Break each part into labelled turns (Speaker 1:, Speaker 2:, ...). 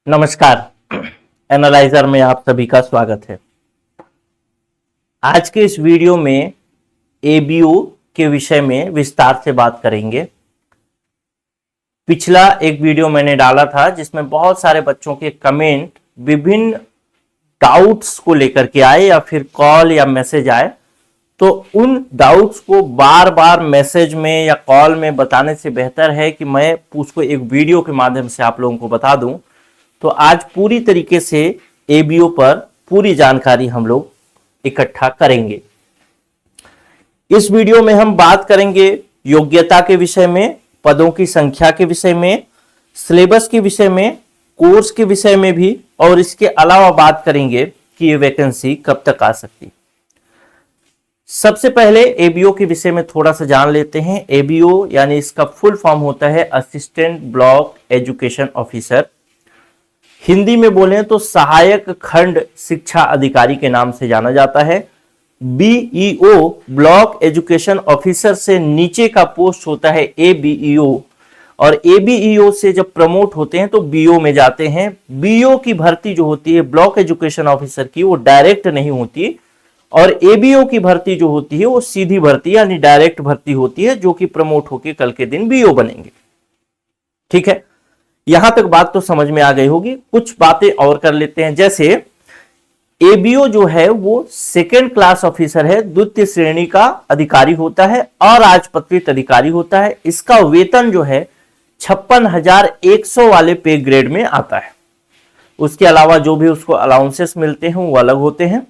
Speaker 1: नमस्कार, एनालाइजर में आप सभी का स्वागत है। आज के इस वीडियो में एबीओ के विषय में विस्तार से बात करेंगे। पिछला एक वीडियो मैंने डाला था जिसमें बहुत सारे बच्चों के कमेंट विभिन्न डाउट्स को लेकर के आए या फिर कॉल या मैसेज आए, तो उन डाउट्स को बार बार मैसेज में या कॉल में बताने से बेहतर है कि मैं उसको एक वीडियो के माध्यम से आप लोगों को बता दूं। तो आज पूरी तरीके से एबीओ पर पूरी जानकारी हम लोग इकट्ठा करेंगे। इस वीडियो में हम बात करेंगे योग्यता के विषय में, पदों की संख्या के विषय में, सिलेबस के विषय में, कोर्स के विषय में भी, और इसके अलावा बात करेंगे कि ये वैकेंसी कब तक आ सकती। सबसे पहले एबीओ के विषय में थोड़ा सा जान लेते हैं। एबीओ यानी इसका फुल फॉर्म होता है assistant block education officer. Hindi में बोलें तो सहायक खंड शिक्षा अधिकारी के नाम से जाना जाता है। बीईओ ब्लॉक एजुकेशन ऑफिसर से नीचे का पोस्ट होता है एबीईओ, और एबीईओ से जब प्रमोट होते हैं तो बीओ में जाते हैं। बीओ की भर्ती जो होती है ब्लॉक एजुकेशन ऑफिसर की, वो डायरेक्ट नहीं होती, और एबीओ की भर्ती जो होती है वो सीधी भर्ती यानी डायरेक्ट भर्ती होती है, जो कि प्रमोट होकर कल के दिन बीओ बनेंगे। ठीक है, यहां तक बात तो समझ में आ गई होगी। कुछ बातें और कर लेते हैं। जैसे एबीओ जो है वो सेकेंड क्लास ऑफिसर है, द्वितीय श्रेणी का अधिकारी होता है और राजपत्रित अधिकारी होता है। इसका वेतन जो है 56,100 वाले पे ग्रेड में आता है। उसके अलावा जो भी उसको अलाउंसेस मिलते हैं वो अलग होते हैं।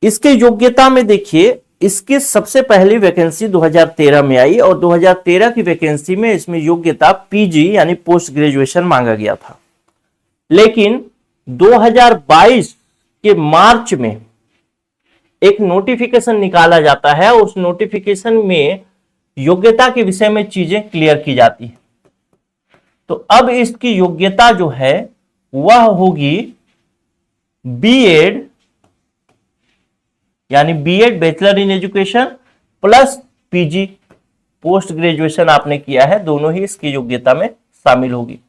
Speaker 1: इसके योग्यता में देखिए, इसकी सबसे पहली वैकेंसी 2013 में आई और 2013 की वैकेंसी में इसमें योग्यता पीजी यानी पोस्ट ग्रेजुएशन मांगा गया था। लेकिन 2022 के मार्च में एक नोटिफिकेशन निकाला जाता है। उस नोटिफिकेशन में योग्यता के विषय में चीजें क्लियर की जाती है। तो अब इसकी योग्यता जो है वह होगी बीएड यानी BEd bachelor in education plus PG post graduation आपने किया है, दोनों ही इसकी योग्यता में शामिल होगी।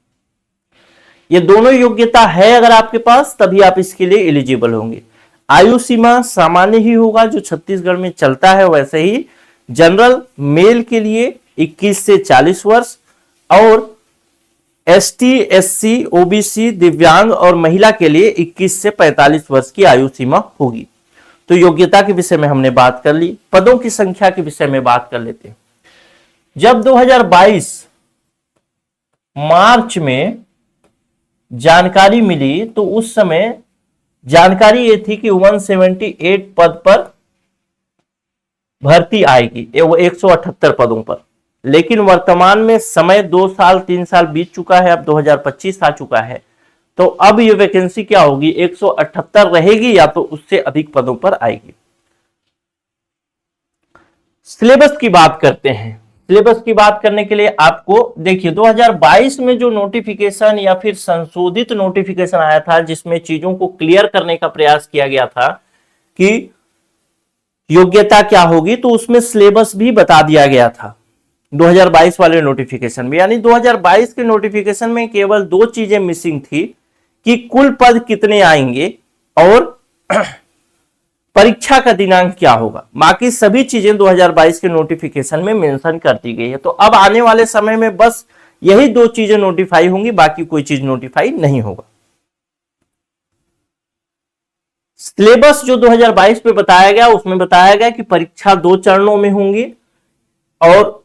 Speaker 1: ये दोनों योग्यता है अगर आपके पास, तभी आप इसके लिए एलिजिबल होंगे। आयु सीमा सामान्य ही होगा जो छत्तीसगढ़ में चलता है वैसे ही। जनरल मेल के लिए 21 से 40 वर्ष और एसटी, एससी, ओबीसी, दिव्यांग और महिला के लिए 21 से 45 वर्ष की आयु सीमा होगी। तो योग्यता के विषय में हमने बात कर ली। पदों की संख्या के विषय में बात कर लेते हैं। जब 2022 मार्च में जानकारी मिली तो उस समय जानकारी ये थी कि 178 पद पर भर्ती आएगी, वो 178 पदों पर। लेकिन वर्तमान में समय 2 साल 3 साल बीत चुका है, अब 2025 आ चुका है। तो अब ये वैकेंसी क्या होगी, 178 रहेगी या तो उससे अधिक पदों पर आएगी। सिलेबस की बात करते हैं। सिलेबस की बात करने के लिए आपको देखिए 2022 में जो नोटिफिकेशन या फिर संशोधित नोटिफिकेशन आया था, जिसमें चीजों को क्लियर करने का प्रयास किया गया था कि योग्यता क्या होगी, तो उसमें सिलेबस भी बता दिया गया था 2022 वाले नोटिफिकेशन में। यानी 2022 के नोटिफिकेशन में केवल 2 चीजें मिसिंग थी कि कुल पद कितने आएंगे और परीक्षा का दिनांक क्या होगा। बाकी सभी चीजें 2022 के नोटिफिकेशन में मेंशन कर दी गई है। तो अब आने वाले समय में बस यही 2 चीजें नोटिफाई होंगी, बाकी कोई चीज नोटिफाई नहीं होगा। सिलेबस जो 2022 पे बताया गया, उसमें बताया गया कि परीक्षा 2 चरणों में होंगी और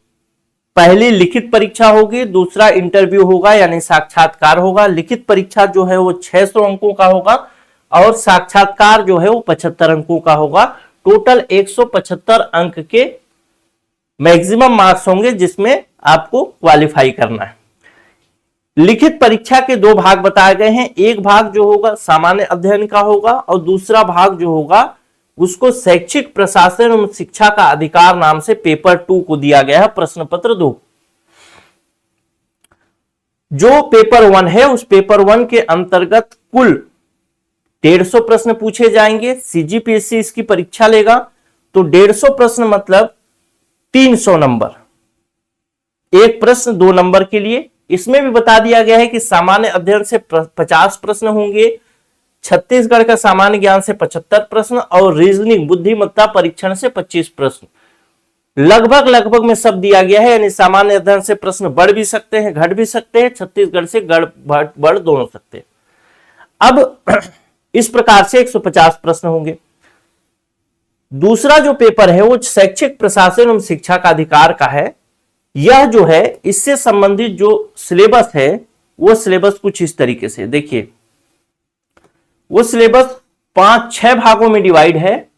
Speaker 1: पहली लिखित परीक्षा होगी, दूसरा इंटरव्यू होगा यानी साक्षात्कार होगा। लिखित परीक्षा जो है वो 600 अंकों का होगा और साक्षात्कार जो है वो 75 अंकों का होगा। टोटल 175 अंक के मैक्सिमम मार्क्स होंगे जिसमें आपको क्वालिफाई करना है। लिखित परीक्षा के 2 भाग बताए गए हैं। एक भाग जो होगा सामान्य अध्ययन का होगा और दूसरा भाग जो होगा उसको शैक्षिक प्रशासन एवं शिक्षा का अधिकार नाम से पेपर 2 को दिया गया है, प्रश्न पत्र 2। जो पेपर 1 है उस पेपर 1 के अंतर्गत कुल 150 प्रश्न पूछे जाएंगे। सीजीपीएससी इसकी परीक्षा लेगा तो 150 प्रश्न मतलब 300 नंबर। एक प्रश्न 2 नंबर के लिए इसमें भी बता दिया गया है कि सामान्य अध्ययन से 50 प्रश्न होंगे, छत्तीसगढ़ का सामान्य ज्ञान से 75 प्रश्न और रीजनिंग बुद्धिमत्ता परीक्षण से 25 प्रश्न। लगभग में सब दिया गया है, यानी सामान्य अध्ययन से प्रश्न बढ़ भी सकते हैं, घट भी सकते हैं, छत्तीसगढ़ से बढ़ दोनों सकते हैं। अब इस प्रकार से 150 प्रश्न होंगे। दूसरा जो पेपर है वो शैक्षिक प्रशासन एवं शिक्षा का अधिकार का है। यह जो है इससे संबंधित जो सिलेबस है वो सिलेबस कुछ इस तरीके से देखिए, वो सिलेबस 5-6 भागों में डिवाइड है,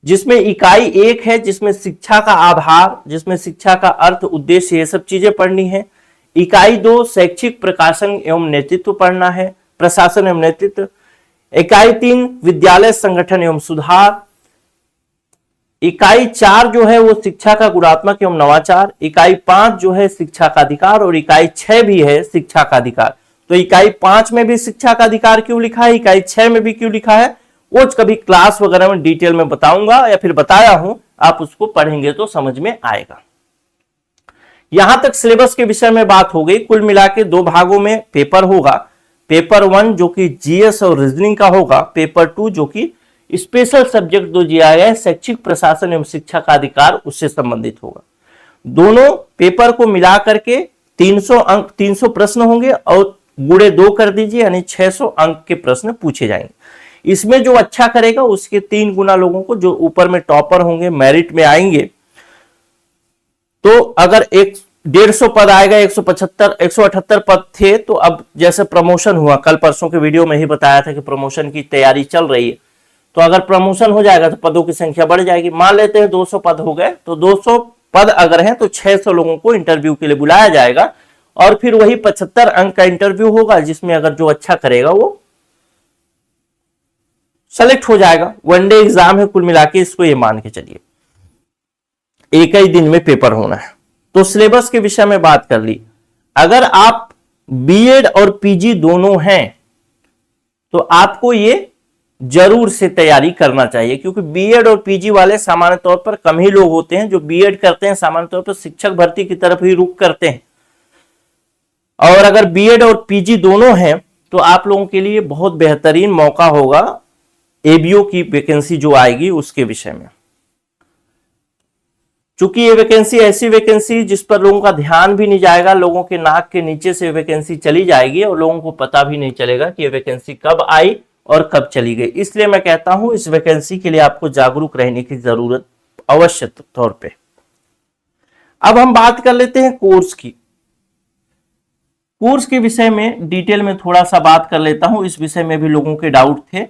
Speaker 1: जिसमें इकाई 1 है जिसमें शिक्षा का आधार, जिसमें शिक्षा का अर्थ उद्देश्य ये सब चीजें पढ़नी है। इकाई 2 शैक्षिक प्रकाशन एवं नेतृत्व पढ़ना है, प्रशासन एवं नेतृत्व। इकाई 3 विद्यालय संगठन एवं सुधार। इकाई 4 जो है वो शिक्षा का गुणात्मक एवं नवाचार। इकाई 5 जो है शिक्षा का अधिकार और इकाई 6 भी है शिक्षा का अधिकार। तो इकाई 5 में भी शिक्षा का अधिकार क्यों लिखा है, इकाई 6 में भी क्यों लिखा है, वो कभी क्लास वगैरह में डिटेल में बताऊंगा या फिर बताया हूं, आप उसको पढ़ेंगे तो समझ में आएगा। यहां तक सिलेबस के विषय में बात हो गई। कुल मिला के 2 भागों में पेपर होगा। पेपर 1 जो कि जीएस और रीजनिंग का होगा, पेपर 2 जो कि स्पेशल सब्जेक्ट जो दिया गया है शैक्षिक प्रशासन एवं शिक्षा का अधिकार उससे संबंधित होगा। दोनों पेपर को मिला करके 300 अंक 300 प्रश्न होंगे और गुणे 2 कर दीजिए, यानी 600 अंक के प्रश्न पूछे जाएंगे। इसमें जो अच्छा करेगा उसके 3 गुना लोगों को, जो ऊपर में टॉपर होंगे, मेरिट में आएंगे, तो अगर 150 पद आएगा, 178 पद थे, तो अब जैसे प्रमोशन हुआ, कल परसों के वीडियो में ही बताया था कि प्रमोशन की तैयारी चल रही है, तो अगर प्रमोशन हो जाएगा तो पदों की संख्या बढ़ जाएगी। मान लेते हैं 200 पद हो गए, तो 200 पद अगर हैं तो 600 लोगों को इंटरव्यू के लिए बुलाया जाएगा और फिर वही 75 अंक का इंटरव्यू होगा, जिसमें अगर जो अच्छा करेगा वो सेलेक्ट हो जाएगा। वनडे एग्जाम है कुल मिला के, इसको ये मान के चलिए, एक ही दिन में पेपर होना है। तो सिलेबस के विषय में बात कर ली। अगर आप बीएड और पीजी दोनों हैं तो आपको ये जरूर से तैयारी करना चाहिए, क्योंकि बीएड और पीजी वाले सामान्य तौर पर कम ही लोग होते हैं। जो बीएड करते हैं सामान्य तौर पर शिक्षक भर्ती की तरफ ही रुख करते हैं, और अगर बीएड और पीजी दोनों हैं तो आप लोगों के लिए बहुत बेहतरीन मौका होगा एबीओ की वैकेंसी जो आएगी उसके विषय में। चूंकि ये वैकेंसी ऐसी वैकेंसी जिस पर लोगों का ध्यान भी नहीं जाएगा, लोगों के नाक के नीचे से वैकेंसी चली जाएगी और लोगों को पता भी नहीं चलेगा कि ये वैकेंसी कब आई और कब चली गई। इसलिए मैं कहता हूं इस वैकेंसी के लिए आपको जागरूक रहने की जरूरत अवश्य तौर पे। अब हम बात कर लेते हैं कोर्स की। कोर्स के विषय में डिटेल में थोड़ा सा बात कर लेता हूं, इस विषय में भी लोगों के डाउट थे।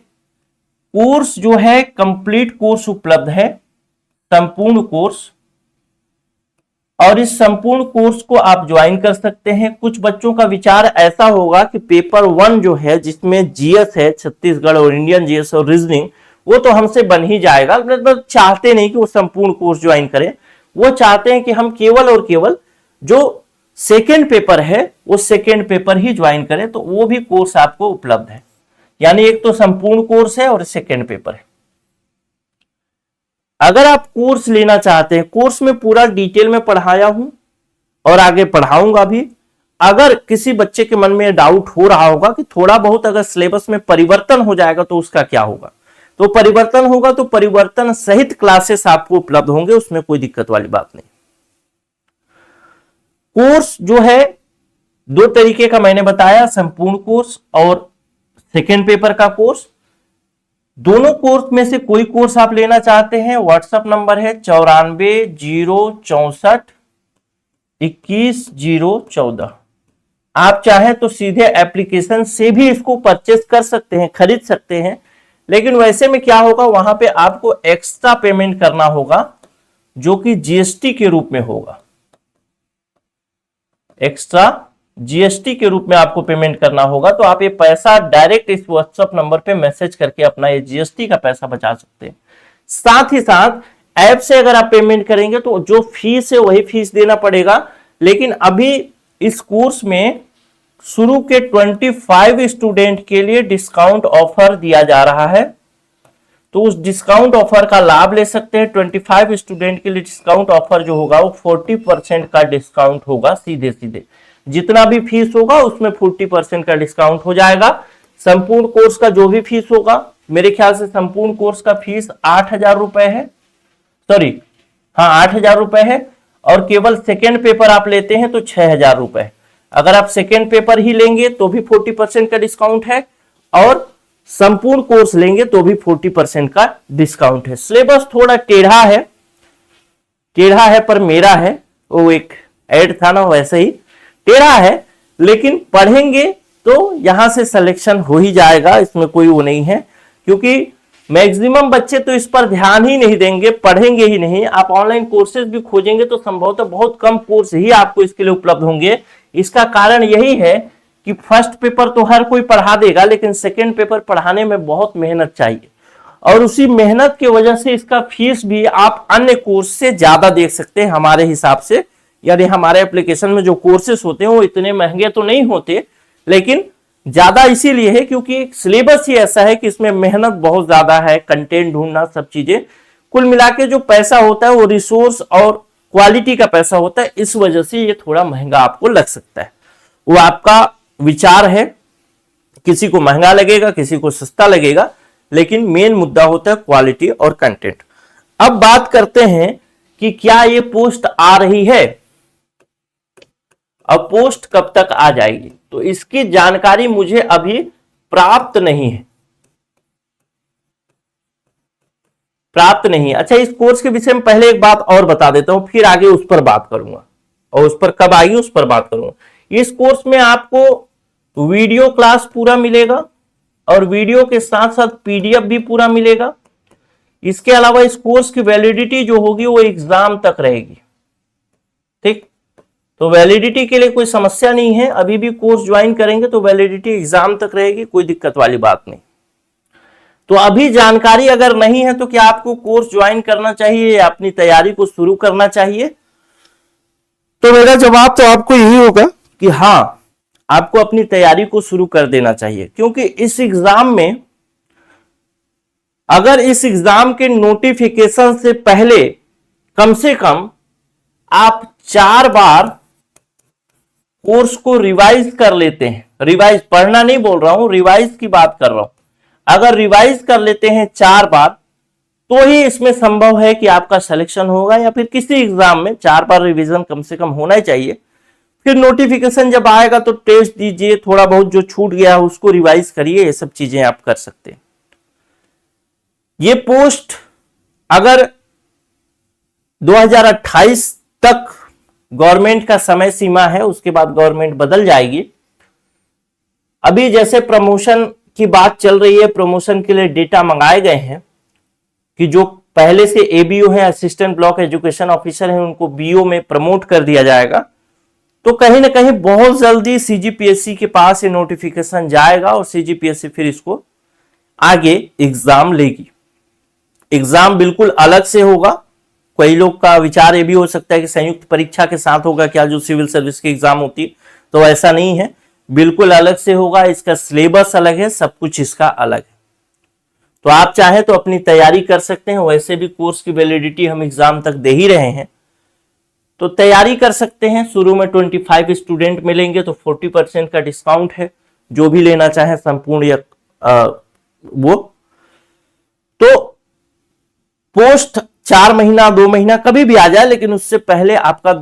Speaker 1: कोर्स जो है कंप्लीट कोर्स उपलब्ध है, संपूर्ण कोर्स, और इस संपूर्ण कोर्स को आप ज्वाइन कर सकते हैं। कुछ बच्चों का विचार ऐसा होगा कि पेपर 1 जो है जिसमें जीएस है, छत्तीसगढ़ और इंडियन जीएस और रीजनिंग, वो तो हमसे बन ही जाएगा। मतलब चाहते नहीं कि वो संपूर्ण कोर्स ज्वाइन करें, वो चाहते हैं कि हम केवल और केवल जो सेकेंड पेपर है वो सेकेंड पेपर ही ज्वाइन करें। तो वो भी कोर्स आपको उपलब्ध है, यानी एक तो संपूर्ण कोर्स है और सेकेंड पेपर है। अगर आप कोर्स लेना चाहते हैं, कोर्स में पूरा डिटेल में पढ़ाया हूं और आगे पढ़ाऊंगा भी। अगर किसी बच्चे के मन में डाउट हो रहा होगा कि थोड़ा बहुत अगर सिलेबस में परिवर्तन हो जाएगा तो उसका क्या होगा, तो परिवर्तन होगा तो परिवर्तन सहित क्लासेस आपको उपलब्ध होंगे, उसमें कोई दिक्कत वाली बात नहीं। कोर्स जो है 2 तरीके का मैंने बताया, संपूर्ण कोर्स और सेकेंड पेपर का कोर्स। दोनों कोर्स में से कोई कोर्स आप लेना चाहते हैं, व्हाट्सएप नंबर है 94,064,21,014। आप चाहें तो सीधे एप्लीकेशन से भी इसको परचेस कर सकते हैं, खरीद सकते हैं। लेकिन वैसे में क्या होगा, वहां पे आपको एक्स्ट्रा पेमेंट करना होगा जो कि जीएसटी के रूप में होगा। एक्स्ट्रा जीएसटी के रूप में आपको पेमेंट करना होगा। तो आप ये पैसा डायरेक्ट इस व्हाट्सएप नंबर पे मैसेज करके अपना ये जीएसटी का पैसा बचा सकते हैं। साथ ही साथ ऐप से अगर आप पेमेंट करेंगे तो जो फीस है वही फीस देना पड़ेगा। लेकिन अभी इस कोर्स में शुरू के 25 स्टूडेंट के लिए डिस्काउंट ऑफर दिया जा रहा है, तो उस डिस्काउंट ऑफर का लाभ ले सकते हैं। 25 स्टूडेंट के लिए डिस्काउंट ऑफर जो होगा वो 40% का डिस्काउंट होगा सीधे सीधे। जितना भी फीस होगा उसमें 40% का डिस्काउंट हो जाएगा। संपूर्ण कोर्स का जो भी फीस होगा, मेरे ख्याल से संपूर्ण कोर्स का फीस 8,000 रुपए है, सॉरी हाँ 8,000 रुपए है, और केवल सेकेंड पेपर आप लेते हैं तो 6,000 रुपए। अगर आप सेकेंड पेपर ही लेंगे तो भी 40% का डिस्काउंट है, और संपूर्ण कोर्स लेंगे तो भी 40% का डिस्काउंट है। सिलेबस थोड़ा टेढ़ा है पर मेरा है, वो एक ऐड था ना वैसे ही टेढ़ा है, लेकिन पढ़ेंगे तो यहां से सिलेक्शन हो ही जाएगा, इसमें कोई वो नहीं है, क्योंकि मैक्सिमम बच्चे तो इस पर ध्यान ही नहीं देंगे, पढ़ेंगे ही नहीं। आप ऑनलाइन कोर्सेज भी खोजेंगे तो संभवतः बहुत कम कोर्स ही आपको इसके लिए उपलब्ध होंगे। इसका कारण यही है कि फर्स्ट पेपर तो हर कोई पढ़ा देगा, लेकिन सेकेंड पेपर पढ़ाने में बहुत मेहनत चाहिए, और उसी मेहनत की वजह से इसका फीस भी आप अन्य कोर्स से ज्यादा देख सकते हैं हमारे हिसाब से। यानी हमारे एप्लीकेशन में जो कोर्सेज होते हैं वो इतने महंगे तो नहीं होते, लेकिन ज्यादा इसीलिए है क्योंकि सिलेबस ही ऐसा है कि इसमें मेहनत बहुत ज्यादा है, कंटेंट ढूंढना, सब चीजें, कुल मिला के जो पैसा होता है वो रिसोर्स और क्वालिटी का पैसा होता है, इस वजह से ये थोड़ा महंगा आपको लग सकता है। वो आपका विचार है, किसी को महंगा लगेगा, किसी को सस्ता लगेगा, लेकिन मेन मुद्दा होता है क्वालिटी और कंटेंट। अब बात करते हैं कि क्या ये पोस्ट आ रही है, अब पोस्ट कब तक आ जाएगी, तो इसकी जानकारी मुझे अभी प्राप्त नहीं है, अच्छा, इस कोर्स के विषय में पहले एक बात और बता देता हूं, फिर आगे उस पर बात करूंगा, और उस पर कब आएगी उस पर बात करूंगा। इस कोर्स में आपको वीडियो क्लास पूरा मिलेगा, और वीडियो के साथ साथ पीडीएफ भी पूरा मिलेगा। इसके अलावा इस कोर्स की वैलिडिटी जो होगी वो एग्जाम तक रहेगी, ठीक, तो वैलिडिटी के लिए कोई समस्या नहीं है, अभी भी कोर्स ज्वाइन करेंगे तो वैलिडिटी एग्जाम तक रहेगी, कोई दिक्कत वाली बात नहीं। तो अभी जानकारी अगर नहीं है तो क्या आपको कोर्स ज्वाइन करना चाहिए या अपनी तैयारी को शुरू करना चाहिए, तो मेरा जवाब तो आपको यही होगा कि हाँ, आपको अपनी तैयारी को शुरू कर देना चाहिए, क्योंकि इस एग्जाम में, अगर इस एग्जाम के नोटिफिकेशन से पहले कम से कम आप 4 बार कोर्स को रिवाइज कर लेते हैं, रिवाइज पढ़ना नहीं बोल रहा हूं, रिवाइज की बात कर रहा हूं, अगर रिवाइज कर लेते हैं 4 बार तो ही इसमें संभव है कि आपका सिलेक्शन होगा, या फिर किसी एग्जाम में 4 बार रिवीजन कम से कम होना ही चाहिए। फिर नोटिफिकेशन जब आएगा तो टेस्ट दीजिए, थोड़ा बहुत जो छूट गया है उसको रिवाइज करिए, ये सब चीजें आप कर सकते हैं। ये पोस्ट अगर 2028 तक गवर्नमेंट का समय सीमा है, उसके बाद गवर्नमेंट बदल जाएगी। अभी जैसे प्रमोशन की बात चल रही है, प्रमोशन के लिए डेटा मंगाए गए हैं कि जो पहले से एबीओ है, असिस्टेंट ब्लॉक एजुकेशन ऑफिसर है, उनको बीओ में प्रमोट कर दिया जाएगा। तो कहीं ना कहीं बहुत जल्दी सीजीपीएससी के पास ये नोटिफिकेशन जाएगा, और सीजीपीएससी फिर इसको आगे एग्जाम लेगी। एग्जाम बिल्कुल अलग से होगा। कई लोग का विचार ये भी हो सकता है कि संयुक्त परीक्षा के साथ होगा क्या, जो सिविल सर्विस की एग्जाम होती, तो ऐसा नहीं है, बिल्कुल अलग से होगा। इसका सिलेबस अलग है, सब कुछ इसका अलग है। तो आप चाहे तो अपनी तैयारी कर सकते हैं, वैसे भी कोर्स की वैलिडिटी हम एग्जाम तक दे ही रहे हैं, तो तैयारी कर सकते हैं। शुरू में 25 स्टूडेंट मिलेंगे तो 40% का डिस्काउंट है, जो भी लेना चाहे संपूर्ण या वो। तो पोस्ट 4 महीना 2 महीना कभी भी आ जाए, लेकिन उससे पहले आपका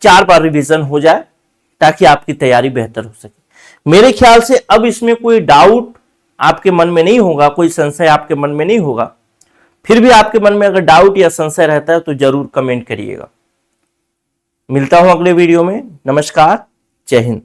Speaker 1: 4 बार रिवीजन हो जाए, ताकि आपकी तैयारी बेहतर हो सके। मेरे ख्याल से अब इसमें कोई डाउट आपके मन में नहीं होगा, कोई संशय आपके मन में नहीं होगा। फिर भी आपके मन में अगर डाउट या संशय रहता है तो जरूर कमेंट करिएगा। मिलता हूं अगले वीडियो में। नमस्कार, जय हिंद।